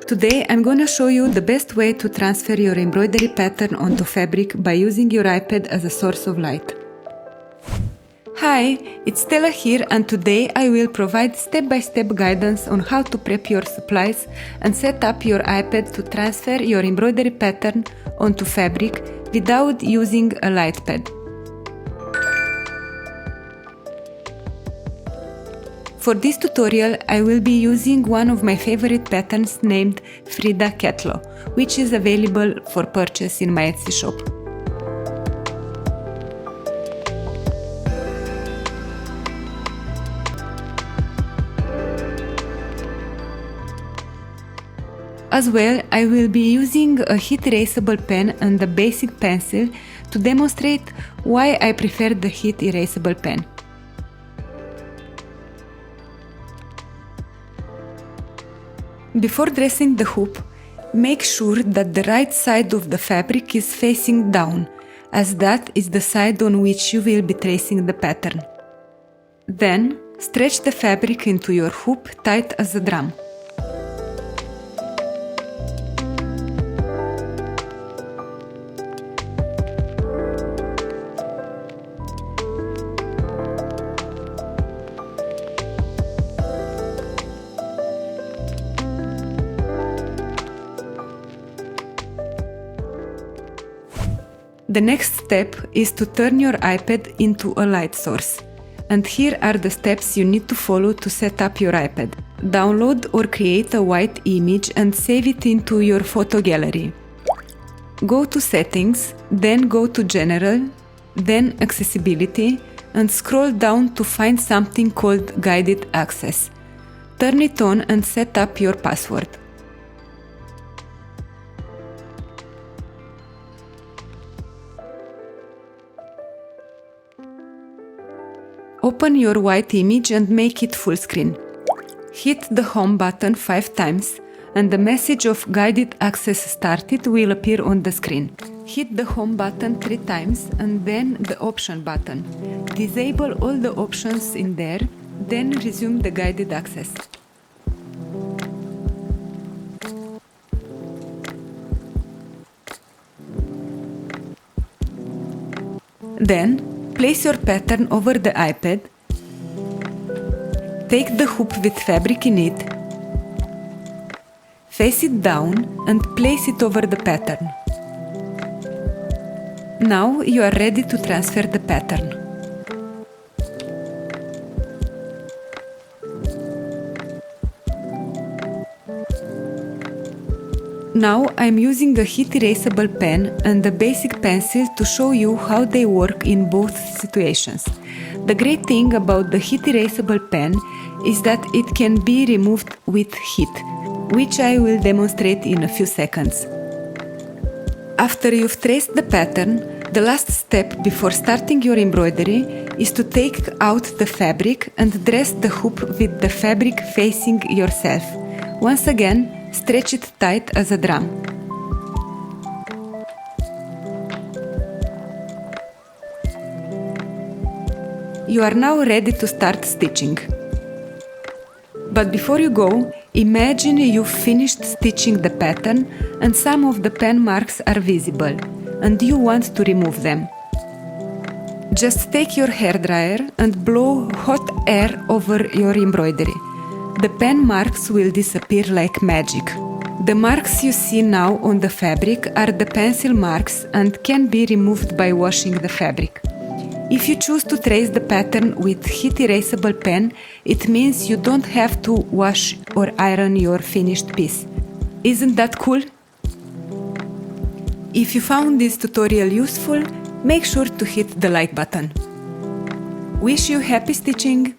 Today I'm gonna show you the best way to transfer your embroidery pattern onto fabric by using your iPad as a source of light. Hi, it's Stella here, and today I will provide step-by-step guidance on how to prep your supplies and set up your iPad to transfer your embroidery pattern onto fabric without using a light pad. For this tutorial, I will be using one of my favorite patterns named Frida Ketlo, which is available for purchase in my Etsy shop. As well, I will be using a heat erasable pen and a basic pencil to demonstrate why I prefer the heat erasable pen. Before dressing the hoop, make sure that the right side of the fabric is facing down, as that is the side on which you will be tracing the pattern. Then, stretch the fabric into your hoop tight as a drum. The next step is to turn your iPad into a light source. And here are the steps you need to follow to set up your iPad. Download or create a white image and save it into your photo gallery. Go to Settings, then go to General, then Accessibility, and scroll down to find something called Guided Access. Turn it on and set up your password. Open your white image and make it full screen. Hit the Home button 5 times and the message of Guided Access Started will appear on the screen. Hit the Home button 3 times and then the Option button. Disable all the options in there, then resume the guided access. Then, place your pattern over the iPad, take the hoop with fabric in it, face it down and place it over the pattern. Now you are ready to transfer the pattern. Now I'm using a heat erasable pen and a basic pencil to show you how they work in both situations. The great thing about the heat erasable pen is that it can be removed with heat, which I will demonstrate in a few seconds. After you've traced the pattern, the last step before starting your embroidery is to take out the fabric and dress the hoop with the fabric facing yourself. Once again, stretch it tight as a drum. You are now ready to start stitching. But before you go, imagine you've finished stitching the pattern and some of the pen marks are visible, and you want to remove them. Just take your hairdryer and blow hot air over your embroidery. The pen marks will disappear like magic. The marks you see now on the fabric are the pencil marks and can be removed by washing the fabric. If you choose to trace the pattern with heat erasable pen, it means you don't have to wash or iron your finished piece. Isn't that cool? If you found this tutorial useful, make sure to hit the like button. Wish you happy stitching!